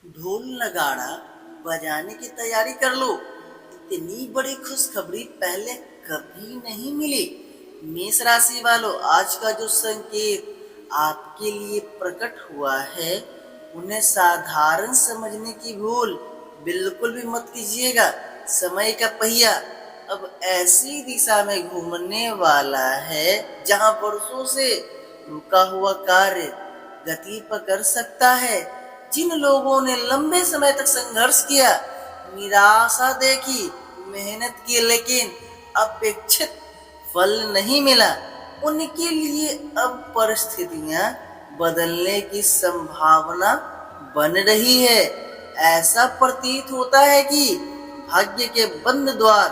ढोल नगाड़ा बजाने की तैयारी कर लो। इतनी बड़ी खुशखबरी पहले कभी नहीं मिली। मेष राशि वालों, आज का जो संकेत आपके लिए प्रकट हुआ है उन्हें साधारण समझने की भूल बिल्कुल भी मत कीजिएगा। समय का पहिया अब ऐसी दिशा में घूमने वाला है जहां वर्षों से रुका हुआ कार्य गति पकड़ सकता है। जिन लोगों ने लंबे समय तक संघर्ष किया, निराशा देखी, मेहनत की, लेकिन अपेक्षित फल नहीं मिला, उनके लिए अब परिस्थितियां बदलने की संभावना बन रही है। ऐसा प्रतीत होता है कि भाग्य के बंद द्वार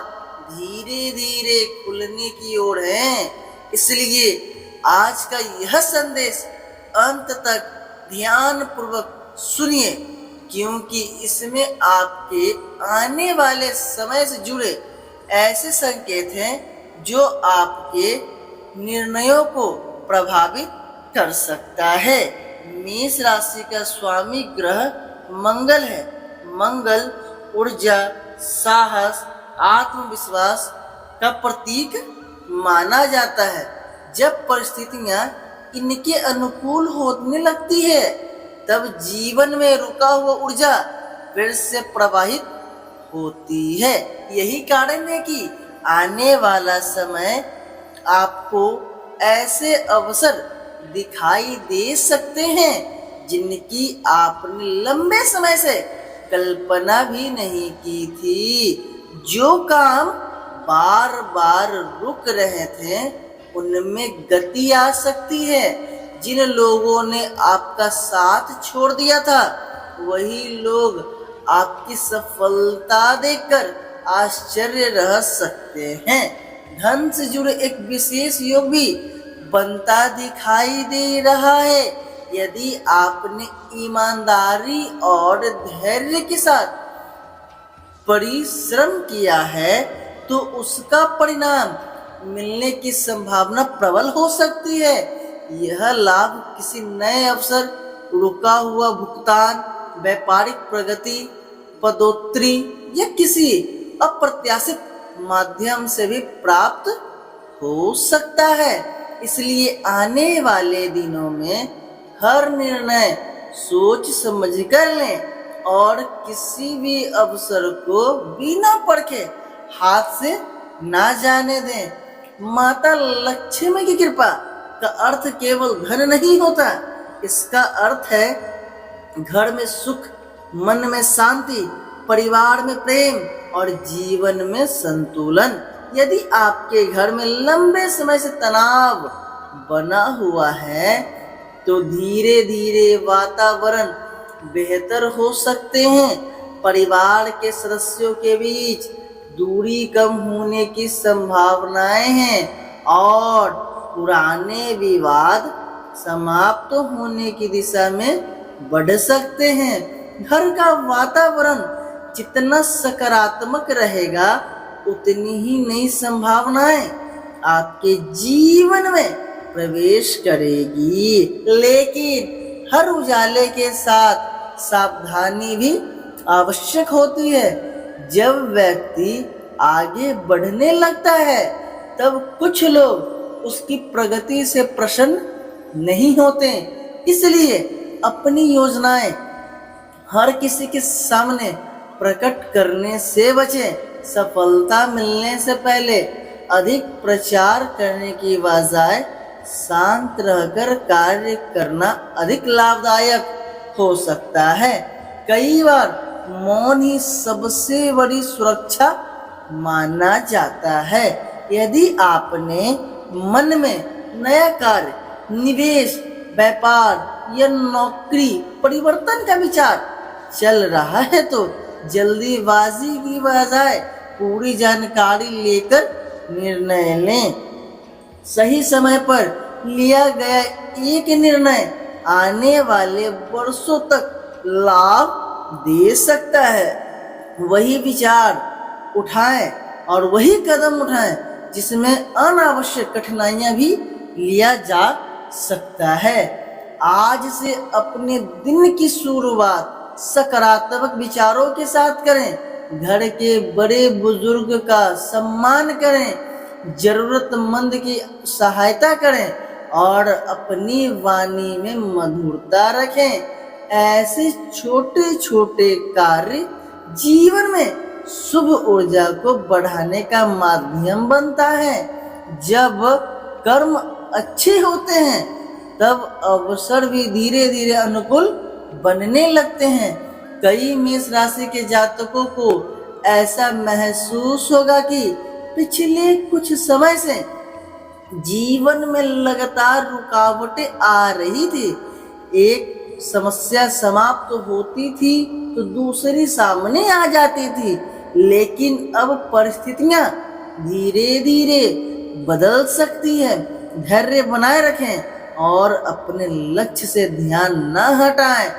धीरे धीरे खुलने की ओर हैं। इसलिए आज का यह संदेश अंत तक ध्यान पूर्वक सुनिए, क्योंकि इसमें आपके आने वाले समय से जुड़े ऐसे संकेत हैं जो आपके निर्णयों को प्रभावित कर सकता है। मेष राशि का स्वामी ग्रह मंगल है। मंगल ऊर्जा, साहस, आत्मविश्वास का प्रतीक माना जाता है। जब परिस्थितियां इनके अनुकूल होने लगती है, तब जीवन में रुका हुआ ऊर्जा फिर से प्रवाहित होती है। यही कारण है कि आने वाला समय आपको ऐसे अवसर दिखाई दे सकते हैं जिनकी आपने लंबे समय से कल्पना भी नहीं की थी। जो काम बार बार रुक रहे थे उनमें गति आ सकती है। जिन लोगों ने आपका साथ छोड़ दिया था, वही लोग आपकी सफलता देखकर आश्चर्य रह सकते हैं। धन से जुड़े एक विशेष योग भी बनता दिखाई दे रहा है। यदि आपने ईमानदारी और धैर्य के साथ परिश्रम किया है, तो उसका परिणाम मिलने की संभावना प्रबल हो सकती है। यह लाभ किसी नए अवसर, रुका हुआ भुगतान, व्यापारिक प्रगति, पदोन्नति या किसी अप्रत्याशित माध्यम से भी प्राप्त हो सकता है। इसलिए आने वाले दिनों में हर निर्णय सोच समझ कर लें और किसी भी अवसर को बिना परखे हाथ से ना जाने दें। माता लक्ष्मी की कृपा का अर्थ केवल धन नहीं होता। इसका अर्थ है घर में सुख, मन में शांति, परिवार में प्रेम और जीवन में संतुलन। यदि आपके घर में लंबे समय से तनाव बना हुआ है, तो धीरे धीरे वातावरण बेहतर हो सकते हैं। परिवार के सदस्यों के बीच दूरी कम होने की संभावनाएं हैं और पुराने विवाद समाप्त होने की दिशा में बढ़ सकते हैं। घर का वातावरण जितना सकारात्मक रहेगा, उतनी ही नई संभावनाएं आपके जीवन में प्रवेश करेगी। लेकिन हर उजाले के साथ सावधानी भी आवश्यक होती है। जब व्यक्ति आगे बढ़ने लगता है, तब कुछ लोग उसकी प्रगति से प्रसन्न नहीं होते। इसलिए अपनी योजनाएं हर किसी के सामने प्रकट करने से बचें। सफलता मिलने से पहले अधिक प्रचार करने की बजाय शांत रहकर कार्य करना अधिक लाभदायक हो सकता है। कई बार मौन ही सबसे बड़ी सुरक्षा माना जाता है। यदि आपने मन में नया कार्य, निवेश, व्यापार या नौकरी परिवर्तन का विचार चल रहा है, तो जल्दीबाजी की बजाय पूरी जानकारी लेकर निर्णय लें। सही समय पर लिया गया एक निर्णय आने वाले वर्षों तक लाभ दे सकता है। वही विचार उठाएं और वही कदम उठाएं जिसमें अनावश्यक कठिनाइयां भी लिया जा सकता है। आज से अपने दिन की शुरुआत सकारात्मक विचारों के साथ करें। घर के बड़े बुजुर्ग का सम्मान करें, जरूरतमंद की सहायता करें और अपनी वाणी में मधुरता रखें। ऐसे छोटे छोटे कार्य जीवन में शुभ ऊर्जा को बढ़ाने का माध्यम बनता है। जब कर्म अच्छे होते हैं तब अवसर भी धीरे धीरे अनुकूल बनने लगते हैं। कई मेष राशि के जातकों को ऐसा महसूस होगा कि पिछले कुछ समय से जीवन में लगातार रुकावटें आ रही थी। एक समस्या समाप्त होती थी तो दूसरी सामने आ जाती थी, लेकिन अब परिस्थितियां धीरे धीरे बदल सकती है। धैर्य बनाए रखें और अपने लक्ष्य से ध्यान न हटाएं।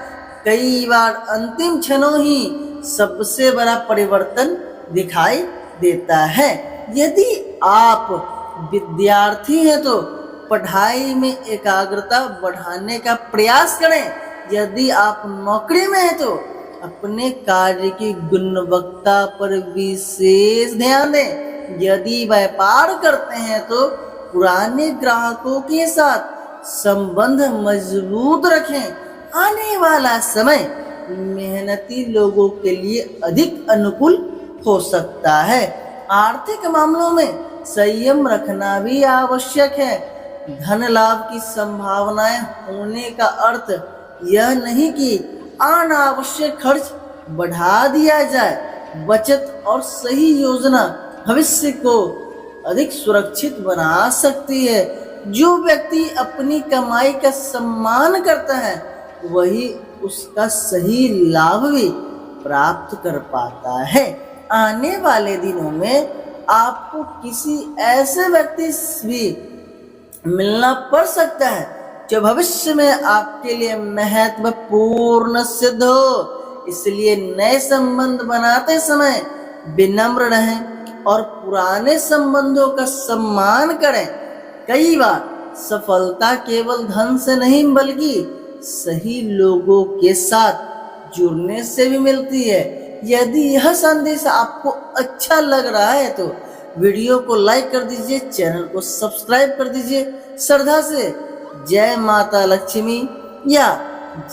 कई बार अंतिम क्षणों ही सबसे बड़ा परिवर्तन दिखाई देता है। यदि आप विद्यार्थी हैं तो पढ़ाई में एकाग्रता बढ़ाने का प्रयास करें। यदि आप नौकरी में हैं तो अपने कार्य की गुणवत्ता पर विशेष ध्यान दें। यदि व्यापार करते हैं तो पुराने ग्राहकों के साथ संबंध मजबूत रखें। आने वाला समय मेहनती लोगों के लिए अधिक अनुकूल हो सकता है। आर्थिक मामलों में संयम रखना भी आवश्यक है। धन लाभ की संभावनाएं होने का अर्थ यह नहीं कि अनावश्यक खर्च बढ़ा दिया जाए। बचत और सही योजना भविष्य को अधिक सुरक्षित बना सकती है। जो व्यक्ति अपनी कमाई का सम्मान करता है वही उसका सही लाभ भी प्राप्त कर पाता है। आने वाले दिनों में आपको किसी ऐसे व्यक्ति से भी मिलना पड़ सकता है जो भविष्य में आपके लिए महत्वपूर्ण सिद्ध हो। इसलिए नए संबंध बनाते समय विनम्र रहें और पुराने संबंधों का सम्मान करें। कई बार सफलता केवल धन से नहीं बल्कि सही लोगों के साथ जुड़ने से भी मिलती है। यदि यह संदेश आपको अच्छा लग रहा है तो वीडियो को लाइक कर दीजिए, चैनल को सब्सक्राइब कर दीजिए। श्रद्धा से जय माता लक्ष्मी या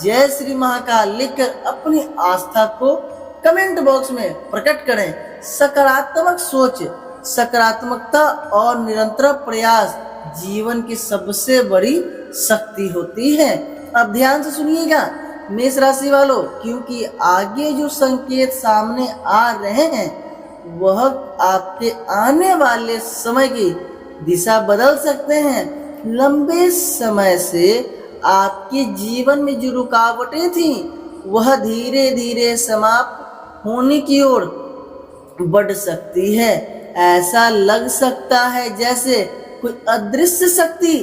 जय श्री महाकाल लिखकर अपनी आस्था को कमेंट बॉक्स में प्रकट करें। सकारात्मक सोच, सकारात्मकता और निरंतर प्रयास जीवन की सबसे बड़ी शक्ति होती है। अब ध्यान से सुनिएगा मेष राशि वालों, क्योंकि आगे जो संकेत सामने आ रहे हैं वह आपके आने वाले समय की दिशा बदल सकते हैं। लंबे समय से आपके जीवन में जो रुकावटें थीं वह धीरे धीरे समाप्त होने की ओर बढ़ सकती है। ऐसा लग सकता है जैसे कोई अदृश्य शक्ति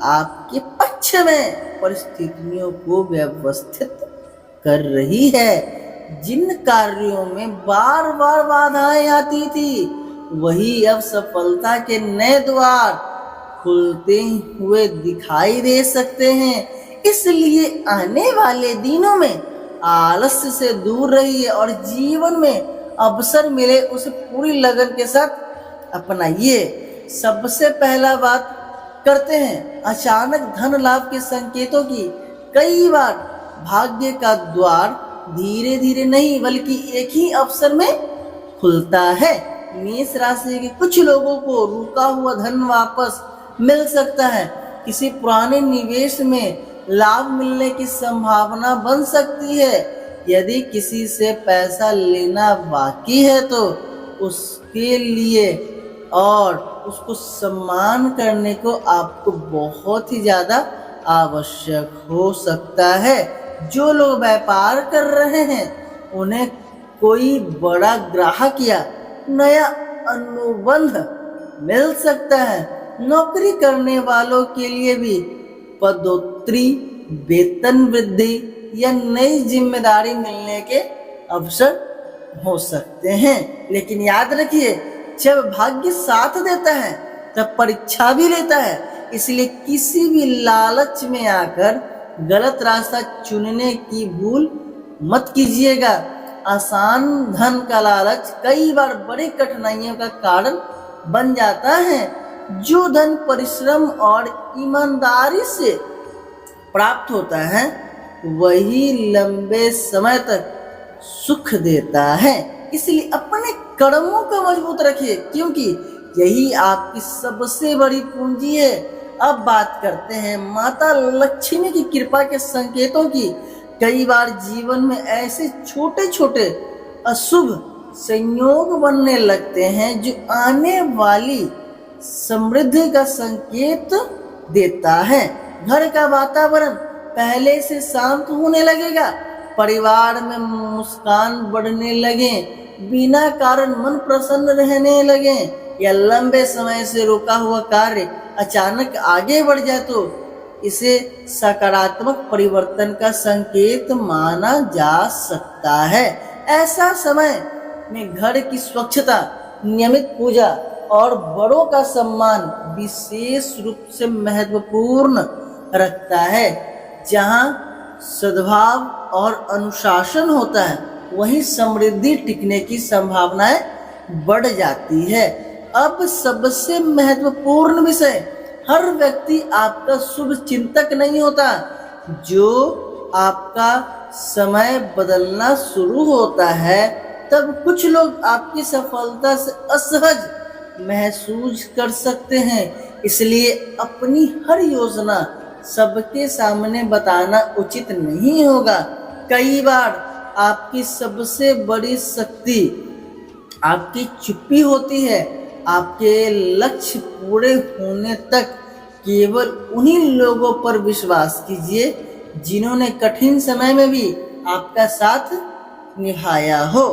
आपके पक्ष में परिस्थितियों को व्यवस्थित कर रही है। जिन कार्यों में बार बार बाधाएं आती थी वही अब सफलता के नए द्वार खुलते हुए दिखाई दे सकते हैं। इसलिए आने वाले दिनों में आलस्य से दूर रहिए और जीवन में अवसर मिले उसे पूरी लगन के साथ अपनाइए। सबसे पहला बात करते हैं अचानक धन लाभ के संकेतों की। कई बार भाग्य का द्वार धीरे धीरे नहीं बल्कि एक ही अवसर में खुलता है। मेष राशि के कुछ लोगों को रुका हुआ धन वापस मिल सकता है। किसी पुराने निवेश में लाभ मिलने की संभावना बन सकती है। यदि किसी से पैसा लेना बाकी है तो उसके लिए और उसको सम्मान करने को आपको बहुत ही ज्यादा आवश्यक हो सकता है। जो लोग व्यापार कर रहे हैं उन्हें कोई बड़ा ग्राहक या नया अनुबंध मिल सकता है। नौकरी करने वालों के लिए भी पदोन्नति, वेतन वृद्धि या नई जिम्मेदारी मिलने के अवसर हो सकते हैं। लेकिन याद रखिए, जब भाग्य साथ देता है तब परीक्षा भी लेता है। इसलिए किसी भी लालच में आकर गलत रास्ता चुनने की भूल मत कीजिएगा। आसान धन का लालच कई बार बड़ी कठिनाइयों का कारण बन जाता है। जो धन परिश्रम और ईमानदारी से प्राप्त होता है वही लंबे समय तक सुख देता है। इसलिए अपने कर्मों को मजबूत रखिए, क्योंकि यही आपकी सबसे बड़ी पूंजी है। अब बात करते हैं माता लक्ष्मी की कृपा के संकेतों की। कई बार जीवन में ऐसे छोटे छोटे अशुभ संयोग बनने लगते हैं जो आने वाली समृद्धि का संकेत देता है। घर का वातावरण पहले से शांत होने लगेगा, परिवार में मुस्कान बढ़ने लगे, बिना कारण मन प्रसन्न रहने लगे, या लंबे समय से रुका हुआ कार्य अचानक आगे बढ़ जाए तो इसे सकारात्मक परिवर्तन का संकेत माना जा सकता है। ऐसा समय में घर की स्वच्छता, नियमित पूजा और बड़ों का सम्मान विशेष रूप से महत्वपूर्ण रखता है। जहाँ सद्भाव और अनुशासन होता है वहीं समृद्धि टिकने की संभावनाएं बढ़ जाती है। अब सबसे महत्वपूर्ण विषय, हर व्यक्ति आपका शुभ चिंतक नहीं होता। जो आपका समय बदलना शुरू होता है तब कुछ लोग आपकी सफलता से असहज महसूस कर सकते हैं। इसलिए अपनी हर योजना सबके सामने बताना उचित नहीं होगा। कई बार आपकी सबसे बड़ी शक्ति आपकी चुप्पी होती है। आपके लक्ष्य पूरे होने तक केवल उन्हीं लोगों पर विश्वास कीजिए जिन्होंने कठिन समय में भी आपका साथ निभाया हो।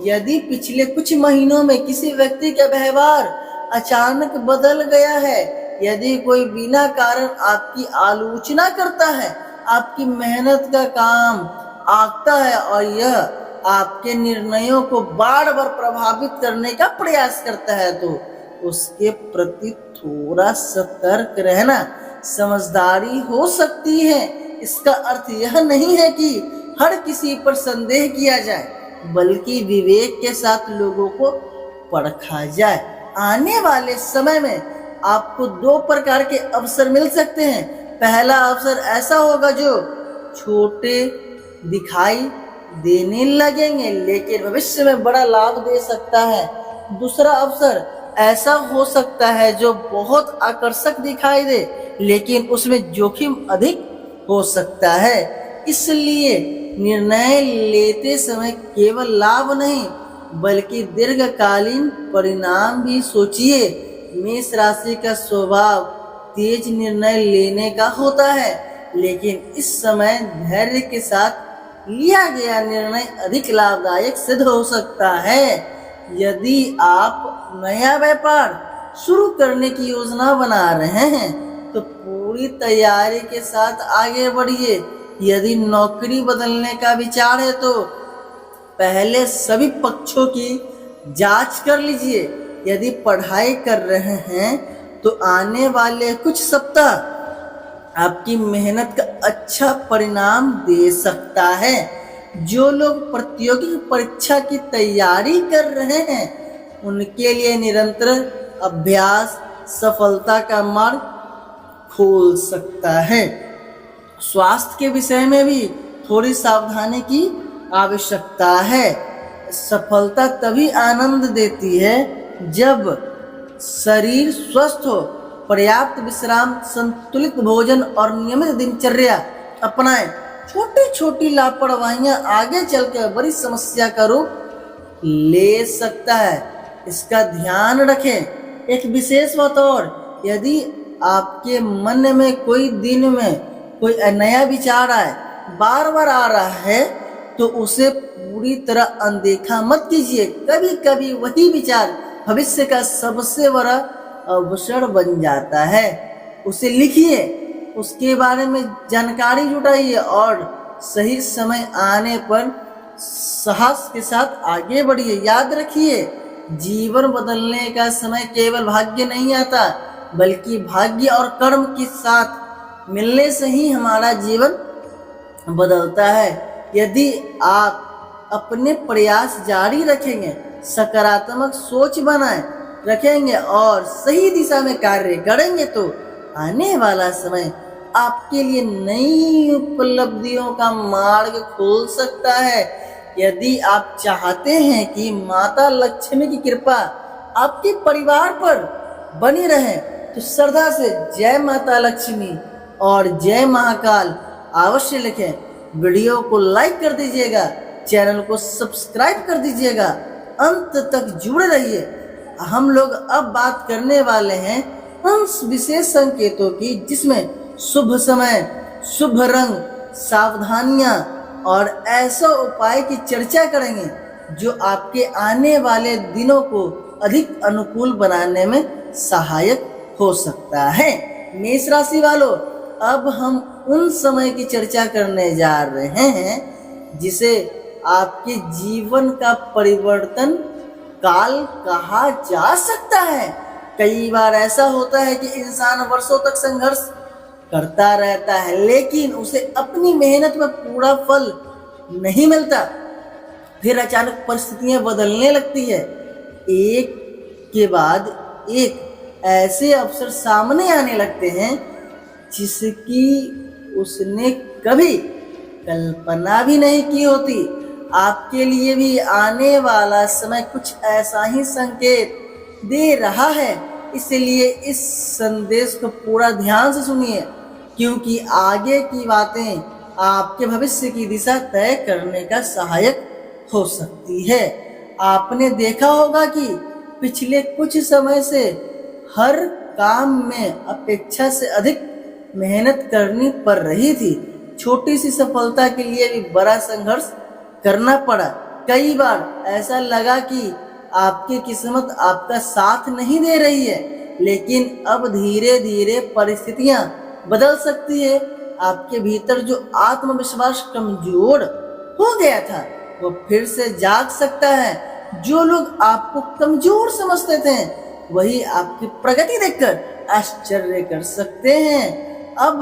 यदि पिछले कुछ महीनों में किसी व्यक्ति का व्यवहार अचानक बदल गया है, यदि कोई बिना कारण आपकी आलोचना करता है, आपकी मेहनत का काम आंकता है और यह आपके निर्णयों को बार बार प्रभावित करने का प्रयास करता है, तो उसके प्रति थोड़ा सतर्क रहना समझदारी हो सकती है। इसका अर्थ यह नहीं है कि हर किसी पर संदेह किया जाए, बल्कि विवेक के साथ लोगों को परखा जाए। आने वाले समय में आपको दो प्रकार के अवसर मिल सकते हैं। पहला अवसर ऐसा होगा जो छोटे दिखाई देने लगेंगे लेकिन भविष्य में बड़ा लाभ दे सकता है। दूसरा अवसर ऐसा हो सकता है जो बहुत आकर्षक दिखाई दे लेकिन उसमें जोखिम अधिक हो सकता है। इसलिए निर्णय लेते समय केवल लाभ नहीं बल्कि दीर्घकालीन परिणाम भी सोचिए। मेष राशि का स्वभाव तेज निर्णय लेने का होता है, लेकिन इस समय धैर्य के साथ लिया गया निर्णय अधिक लाभदायक सिद्ध हो सकता है। यदि आप नया व्यापार शुरू करने की योजना बना रहे हैं तो पूरी तैयारी के साथ आगे बढ़िए। यदि नौकरी बदलने का विचार है तो पहले सभी पक्षों की जांच कर लीजिए। यदि पढ़ाई कर रहे हैं तो आने वाले कुछ सप्ताह आपकी मेहनत का अच्छा परिणाम दे सकता है। जो लोग प्रतियोगी परीक्षा की तैयारी कर रहे हैं उनके लिए निरंतर अभ्यास सफलता का मार्ग खोल सकता है। स्वास्थ्य के विषय में भी थोड़ी सावधानी की आवश्यकता है। सफलता तभी आनंद देती है जब शरीर स्वस्थ हो। पर्याप्त विश्राम, संतुलित भोजन और नियमित दिनचर्या अपनाएं। छोटी छोटी लापरवाहियां आगे चलकर बड़ी समस्या का रूप ले सकता है, इसका ध्यान रखें। एक विशेष बात और, यदि आपके मन में कोई दिन में कोई नया विचार आए, बार बार आ रहा है, तो उसे पूरी तरह अनदेखा मत कीजिए। कभी कभी वही विचार भविष्य का सबसे बड़ा अवसर बन जाता है। उसे लिखिए, उसके बारे में जानकारी जुटाइए और सही समय आने पर साहस के साथ आगे बढ़िए। याद रखिए, जीवन बदलने का समय केवल भाग्य नहीं आता, बल्कि भाग्य और कर्म के साथ मिलने से ही हमारा जीवन बदलता है। यदि आप अपने प्रयास जारी रखेंगे, सकारात्मक सोच बनाए रखेंगे और सही दिशा में कार्य करेंगे तो आने वाला समय आपके लिए नई उपलब्धियों का मार्ग खोल सकता है। यदि आप चाहते हैं कि माता लक्ष्मी की कृपा आपके परिवार पर बनी रहे तो श्रद्धा से जय माता लक्ष्मी और जय महाकाल अवश्य लिखें। वीडियो को लाइक कर दीजिएगा, चैनल को सब्सक्राइब कर दीजिएगा, अंत तक जुड़े रहिए। हम लोग अब बात करने वाले हैं उन विशेष संकेतों की जिसमें शुभ समय, शुभ रंग, सावधानियां और ऐसा उपाय की चर्चा करेंगे जो आपके आने वाले दिनों को अधिक अनुकूल बनाने में सहायक हो सकता है। मेष राशि वालों, अब हम उन समय की चर्चा करने जा रहे हैं जिसे आपके जीवन का परिवर्तन काल कहा जा सकता है। कई बार ऐसा होता है कि इंसान वर्षों तक संघर्ष करता रहता है लेकिन उसे अपनी मेहनत में पूरा फल नहीं मिलता। फिर अचानक परिस्थितियां बदलने लगती है, एक के बाद एक ऐसे अवसर सामने आने लगते हैं जिसकी उसने कभी कल्पना भी नहीं की होती। आपके लिए भी आने वाला समय कुछ ऐसा ही संकेत दे रहा है, इसलिए इस संदेश को पूरा ध्यान से सुनिए क्योंकि आगे की बातें आपके भविष्य की दिशा तय करने का सहायक हो सकती है। आपने देखा होगा कि पिछले कुछ समय से हर काम में अपेक्षा से अधिक मेहनत करनी पड़ रही थी। छोटी सी सफलता के लिए भी बड़ा संघर्ष करना पड़ा। कई बार ऐसा लगा कि आपकी किस्मत आपका साथ नहीं दे रही है, लेकिन अब धीरे धीरे परिस्थितियां बदल सकती है। आपके भीतर जो आत्मविश्वास कमजोर हो गया था वो फिर से जाग सकता है। जो लोग आपको कमजोर समझते थे वही आपकी प्रगति देखकर आश्चर्य कर सकते हैं। अब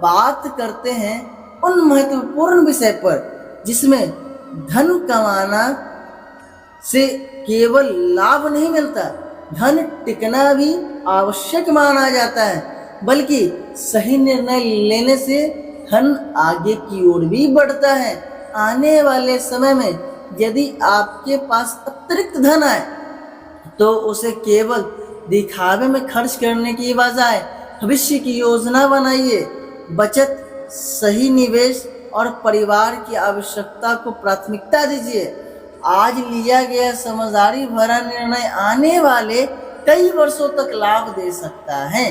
बात करते हैं उन महत्वपूर्ण विषय पर जिसमें धन कमाना से केवल लाभ नहीं मिलता, धन टिकना भी आवश्यक माना जाता है, बल्कि सही निर्णय लेने से धन आगे की ओर भी बढ़ता है। आने वाले समय में यदि आपके पास अतिरिक्त धन आए तो उसे केवल दिखावे में खर्च करने की बजाय भविष्य की योजना बनाइए। बचत, सही निवेश और परिवार की आवश्यकता को प्राथमिकता दीजिए। आज लिया गया समझदारी भरा निर्णय आने वाले कई वर्षों तक लाभ दे सकता है।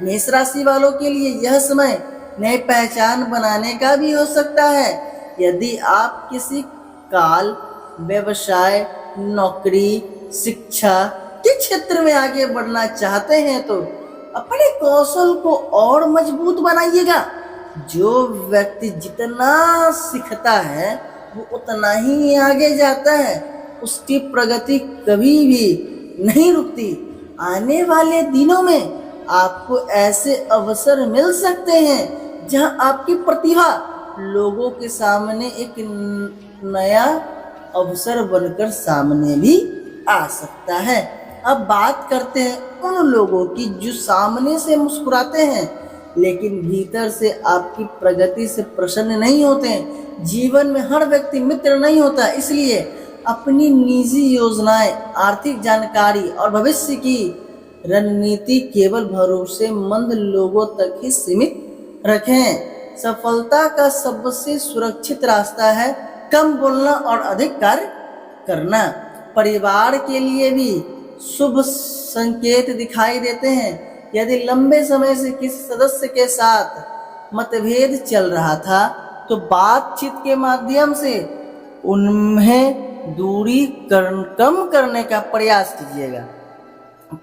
मेष राशि वालों के लिए यह समय नई पहचान बनाने का भी हो सकता है। यदि आप किसी काल, व्यवसाय, नौकरी, शिक्षा के क्षेत्र में आगे बढ़ना चाहते हैं तो अपने कौशल को और मजबूत बनाइएगा। जो व्यक्ति जितना सीखता है वो उतना ही आगे जाता है, उसकी प्रगति कभी भी नहीं रुकती। आने वाले दिनों में आपको ऐसे अवसर मिल सकते हैं जहां आपकी प्रतिभा लोगों के सामने एक नया अवसर बनकर सामने भी आ सकता है। अब बात करते हैं उन लोगों की जो सामने से मुस्कुराते हैं लेकिन भीतर से आपकी प्रगति से प्रसन्न नहीं होते हैं। जीवन में हर व्यक्ति मित्र नहीं होता, इसलिए अपनी निजी योजनाएं, आर्थिक जानकारी और भविष्य की रणनीति केवल भरोसेमंद लोगों तक ही सीमित रखें। सफलता का सबसे सुरक्षित रास्ता है कम बोलना और अधिक कार्य करना। परिवार के लिए भी शुभ संकेत दिखाई देते हैं। यदि लंबे समय से किसी सदस्य के साथ मतभेद चल रहा था तो बातचीत के माध्यम से उन्हें दूरी कम करने का प्रयास कीजिएगा।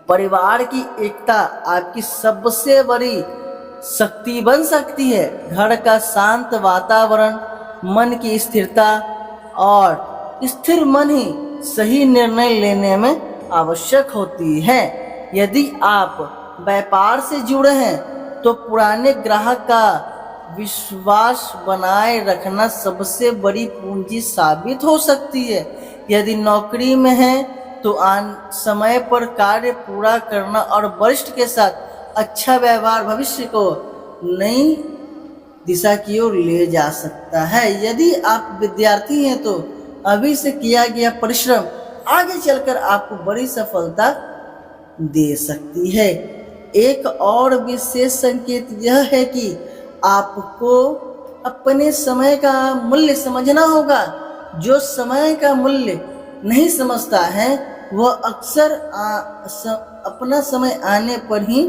परिवार की एकता आपकी सबसे बड़ी शक्ति बन सकती है। घर का शांत वातावरण, मन की स्थिरता और स्थिर मन ही सही निर्णय लेने में आवश्यक होती है। यदि आप व्यापार से जुड़े हैं तो पुराने ग्राहक का विश्वास बनाए रखना सबसे बड़ी पूंजी साबित हो सकती है। यदि नौकरी में है तो समय पर कार्य पूरा करना और वरिष्ठ के साथ अच्छा व्यवहार भविष्य को नई दिशा की ओर ले जा सकता है। यदि आप विद्यार्थी हैं तो अभी से किया गया परिश्रम आगे चलकर आपको बड़ी सफलता दे सकती है। एक और विशेष संकेत यह है कि आपको अपने समय का मूल्य समझना होगा। जो समय का मूल्य नहीं समझता है वह अक्सर अपना समय आने पर ही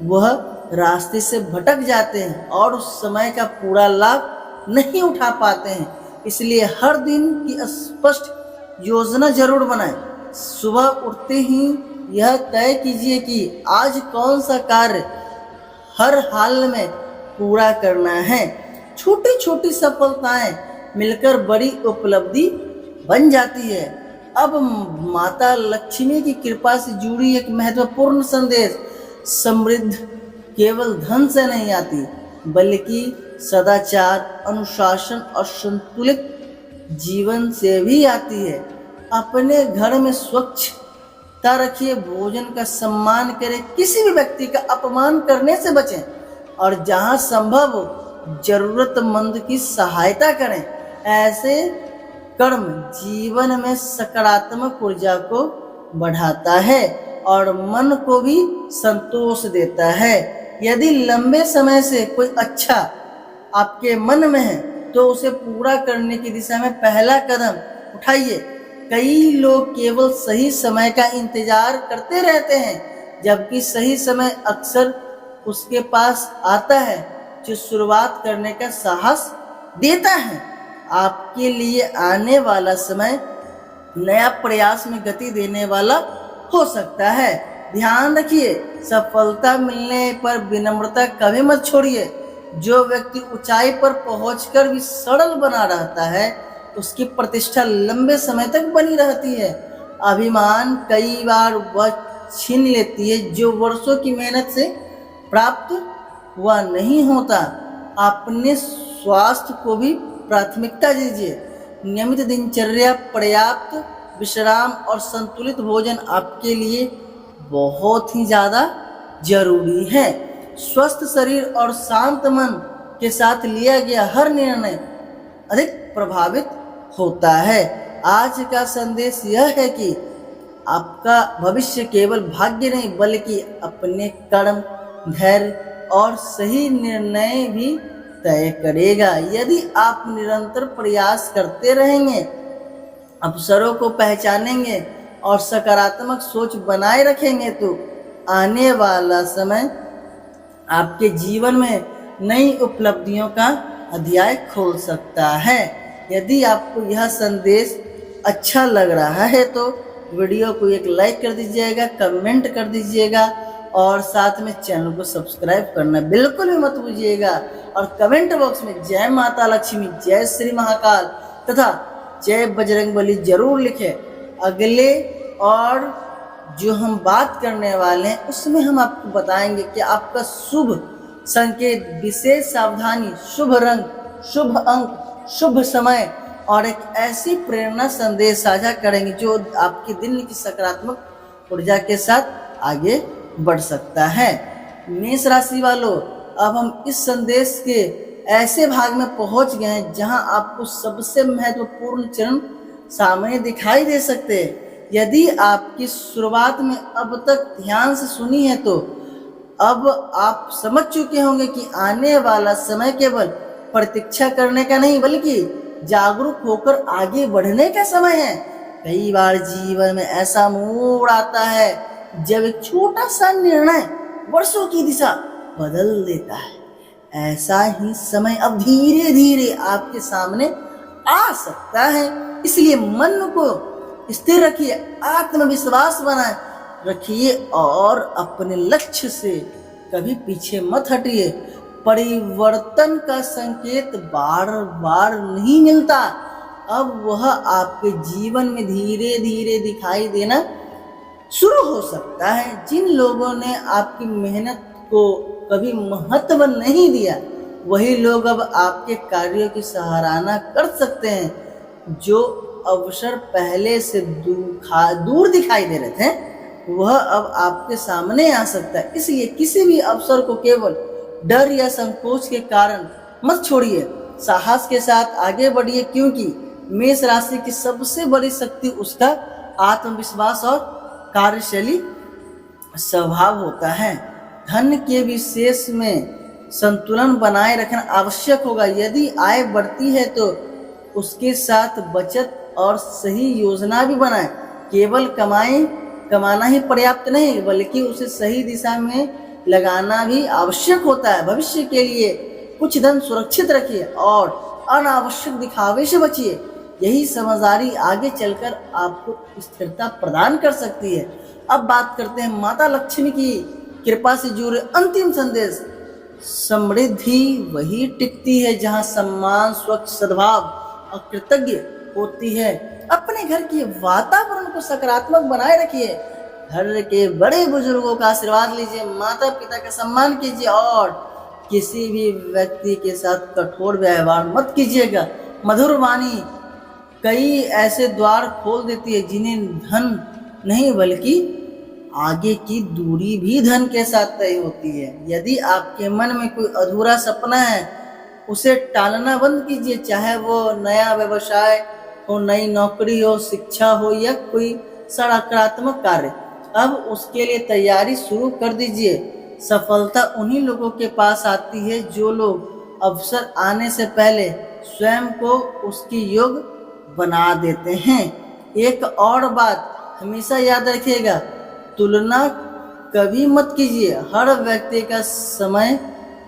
वह रास्ते से भटक जाते हैं और उस समय का पूरा लाभ नहीं उठा पाते हैं। इसलिए हर दिन की स्पष्ट योजना जरूर बनाएं। सुबह उठते ही यह तय कीजिए कि आज कौन सा कार्य हर हाल में पूरा करना है। छोटी छोटी सफलताएं मिलकर बड़ी उपलब्धि बन जाती है। अब माता लक्ष्मी की कृपा से जुड़ी एक महत्वपूर्ण संदेश। समृद्ध केवल धन से नहीं आती बल्कि सदाचार, अनुशासन और संतुलित जीवन से भी आती है। अपने घर में स्वच्छता रखिए, भोजन का सम्मान करें, किसी भी व्यक्ति का अपमान करने से बचें और जहां संभव हो जरूरतमंद की सहायता करें। ऐसे कर्म जीवन में सकारात्मक ऊर्जा को बढ़ाता है और मन को भी संतोष देता है। यदि लंबे समय से कोई अच्छा आपके मन में है तो उसे पूरा करने की दिशा में पहला कदम उठाइए। कई लोग केवल सही समय का इंतजार करते रहते हैं जबकि सही समय अक्सर उसके पास आता है जो शुरुआत करने का साहस देता है। आपके लिए आने वाला समय नया प्रयास में गति देने वाला हो सकता है। ध्यान रखिए, सफलता मिलने पर विनम्रता कभी मत छोड़िए। जो व्यक्ति ऊंचाई पर पहुंचकर भी सरल बना रहता है उसकी प्रतिष्ठा लंबे समय तक बनी रहती है। अभिमान कई बार वह छीन लेती है जो वर्षों की मेहनत से प्राप्त हुआ नहीं होता। अपने स्वास्थ्य को भी प्राथमिकता दीजिए। नियमित दिनचर्या, पर्याप्त विश्राम और संतुलित भोजन आपके लिए बहुत ही ज़्यादा जरूरी है। स्वस्थ शरीर और शांत मन के साथ लिया गया हर निर्णय अधिक प्रभावित होता है। आज का संदेश यह है कि आपका भविष्य केवल भाग्य नहीं बल्कि अपने कर्म, धैर्य और सही निर्णय भी तय करेगा। यदि आप निरंतर प्रयास करते रहेंगे, अवसरों को पहचानेंगे और सकारात्मक सोच बनाए रखेंगे तो आने वाला समय आपके जीवन में नई उपलब्धियों का अध्याय खोल सकता है। यदि आपको यह संदेश अच्छा लग रहा है तो वीडियो को एक लाइक कर दीजिएगा, कमेंट कर दीजिएगा और साथ में चैनल को सब्सक्राइब करना बिल्कुल भी मत भूलिएगा। और कमेंट बॉक्स में जय माता लक्ष्मी, जय श्री महाकाल तथा जय बजरंगबली जरूर लिखें। अगले और जो हम बात करने वाले हैं उसमें हम आपको बताएंगे कि आपका शुभ संकेत, विशेष सावधानी, शुभ रंग, शुभ अंक, शुभ समय और एक ऐसी प्रेरणा संदेश साझा करेंगे जो आपके दिन की सकारात्मक ऊर्जा के साथ आगे बढ़ सकता है। मेष राशि वालों, अब हम इस संदेश के ऐसे भाग में पहुंच गए हैं जहां आपको सबसे महत्वपूर्ण चरण सामने दिखाई दे सकते हैं। यदि आपकी शुरुआत में अब तक ध्यान से सुनी है तो अब आप समझ चुके होंगे कि आने वाला समय केवल प्रतीक्षा करने का नहीं बल्कि जागरूक होकर आगे बढ़ने का समय है। कई बार जीवन में ऐसा मोड़ आता है जब एक छोटा सा निर्णय वर्षों की दिशा बदल देता है। ऐसा ही समय अब धीरे धीरे आपके सामने आ सकता है। इसलिए मन को स्थिर रखिए, आत्मविश्वास बनाए रखिए और अपने लक्ष्य से कभी पीछे मत हटिए। परिवर्तन का संकेत बार बार नहीं मिलता, अब वह आपके जीवन में धीरे धीरे दिखाई देना शुरू हो सकता है। जिन लोगों ने आपकी मेहनत को कभी महत्व नहीं दिया वही लोग अब आपके कार्यों की सराहना कर सकते हैं। जो अवसर पहले से दूर दिखाई दे रहे थे वह अब आपके सामने आ सकता है। इसलिए किसी भी अवसर को केवल डर या संकोच के कारण मत छोड़िए, साहस के साथ आगे बढ़िए, क्योंकि मेष राशि की सबसे बड़ी शक्ति उसका आत्मविश्वास और कार्यशैली स्वभाव होता है। धन के विशेष में संतुलन बनाए रखना आवश्यक होगा। यदि आय बढ़ती है तो उसके साथ बचत और सही योजना भी बनाएं। केवल कमाना ही पर्याप्त नहीं, बल्कि उसे सही दिशा में लगाना भी आवश्यक होता है। भविष्य के लिए कुछ धन सुरक्षित रखिए और अनावश्यक दिखावे से बचिए। यही समझदारी आगे चलकर आपको स्थिरता प्रदान कर सकती है। अब बात करते हैं माता लक्ष्मी की कृपा से जुड़े अंतिम संदेश। समृद्धि वही टिकती है जहाँ सम्मान, स्वच्छ सद्भाव और कृतज्ञ होती है। अपने घर के वातावरण को सकारात्मक बनाए रखिए। घर के बड़े बुजुर्गों का आशीर्वाद लीजिए, माता पिता का सम्मान कीजिए और किसी भी व्यक्ति के साथ कठोर व्यवहार मत कीजिएगा। मधुर वाणी कई ऐसे द्वार खोल देती है जिन्हें धन नहीं बल्कि आगे की दूरी भी धन के साथ तय होती है। यदि आपके मन में कोई अधूरा सपना है उसे टालना बंद कीजिए, चाहे वो नया व्यवसाय हो, नई नौकरी हो, शिक्षा हो या कोई सकारात्मक कार्य। अब उसके लिए तैयारी शुरू कर दीजिए। सफलता उन्हीं लोगों के पास आती है जो लोग अवसर आने से पहले स्वयं को उसकी योग बना देते हैं। एक और बात हमेशा याद रखिएगा, तुलना कभी मत कीजिए। हर व्यक्ति का समय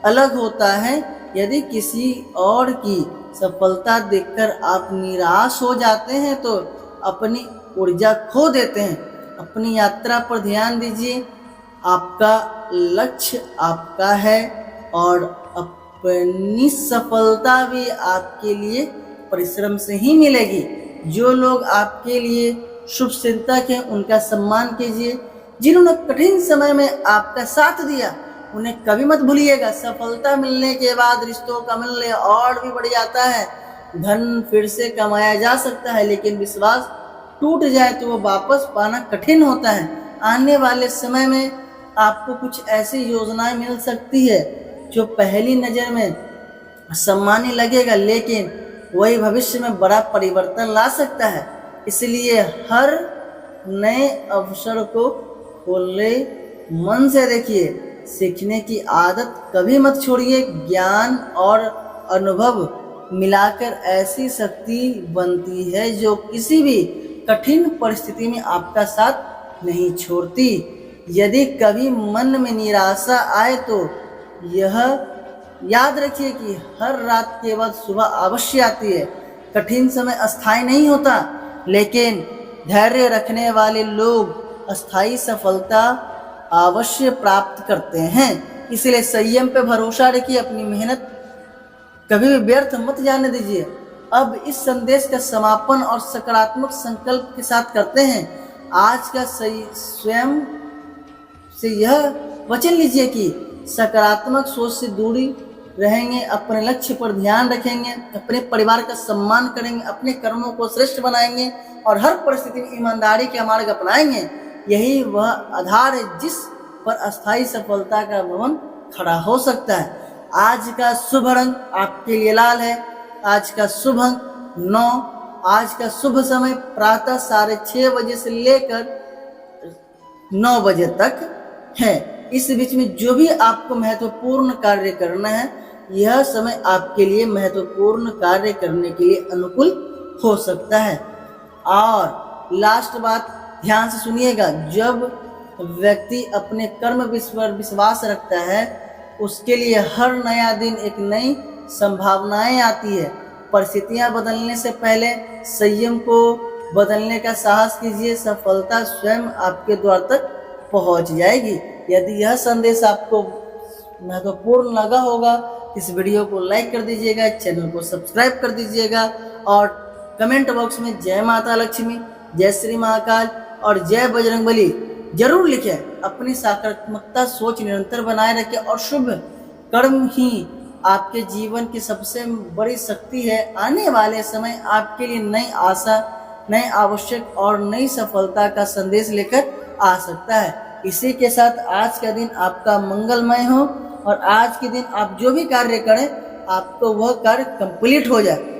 अलग होता है। यदि किसी और की सफलता देखकर आप निराश हो जाते हैं तो अपनी ऊर्जा खो देते हैं। अपनी यात्रा पर ध्यान दीजिए। आपका लक्ष्य आपका है और अपनी सफलता भी आपके लिए परिश्रम से ही मिलेगी। जो लोग आपके लिए शुभ चिंतक हैं उनका सम्मान कीजिए। जिन्होंने कठिन समय में आपका साथ दिया उन्हें कभी मत भूलिएगा। सफलता मिलने के बाद रिश्तों का मिलने और भी बढ़ जाता है। धन फिर से कमाया जा सकता है, लेकिन विश्वास टूट जाए तो वो वापस पाना कठिन होता है। आने वाले समय में आपको कुछ ऐसी योजनाएं मिल सकती है जो पहली नज़र में सम्मानी लगेगा, लेकिन वही भविष्य में बड़ा परिवर्तन ला सकता है। इसलिए हर नए अवसर को खुले मन से देखिए। सीखने की आदत कभी मत छोड़िए। ज्ञान और अनुभव मिलाकर ऐसी शक्ति बनती है जो किसी भी कठिन परिस्थिति में आपका साथ नहीं छोड़ती। यदि कभी मन में निराशा आए तो यह याद रखिए कि हर रात के बाद सुबह अवश्य आती है। कठिन समय अस्थायी नहीं होता, लेकिन धैर्य रखने वाले लोग अस्थायी सफलता अवश्य प्राप्त करते हैं। इसलिए संयम पे भरोसा रखिए, अपनी मेहनत कभी भी व्यर्थ मत जाने दीजिए। अब इस संदेश का समापन और सकारात्मक संकल्प के साथ करते हैं। आज का स्वयं से यह वचन लीजिए कि सकारात्मक सोच से दूरी रहेंगे, अपने लक्ष्य पर ध्यान रखेंगे, अपने परिवार का सम्मान करेंगे, अपने कर्मों को श्रेष्ठ बनाएंगे और हर परिस्थिति में ईमानदारी का मार्ग अपनाएंगे। यही वह आधार है जिस पर अस्थायी सफलता का भवन खड़ा हो सकता है। आज का शुभ रंग आपके लिए लाल है। आज का शुभ अंक 9। आज का शुभ समय प्रातः 6:30 बजे से लेकर 9 बजे तक है। इस बीच में जो भी आपको महत्वपूर्ण कार्य करना है, यह समय आपके लिए महत्वपूर्ण कार्य करने के लिए अनुकूल हो सकता है। और लास्ट बात ध्यान से सुनिएगा, जब व्यक्ति अपने कर्म पर विश्वास रखता है उसके लिए हर नया दिन एक नई संभावनाएं आती है। परिस्थितियां बदलने से पहले संयम को बदलने का साहस कीजिए। सफलता स्वयं आपके द्वार तक पहुंच जाएगी। यदि यह संदेश आपको महत्वपूर्ण लगा होगा, इस वीडियो को लाइक कर दीजिएगा, चैनल को सब्सक्राइब कर दीजिएगा और कमेंट बॉक्स में जय माता लक्ष्मी, जय श्री महाकाल और जय बजरंगबली जरूर लिखें। अपनी सकारात्मकता सोच निरंतर बनाए रखें और शुभ कर्म ही आपके जीवन की सबसे बड़ी शक्ति है। आने वाले समय आपके लिए नई आशा, नए आवश्यक और नई सफलता का संदेश लेकर आ सकता है। इसी के साथ आज का दिन आपका मंगलमय हो और आज के दिन आप जो भी कार्य करें आपको वह कार्य कंप्लीट हो जाए।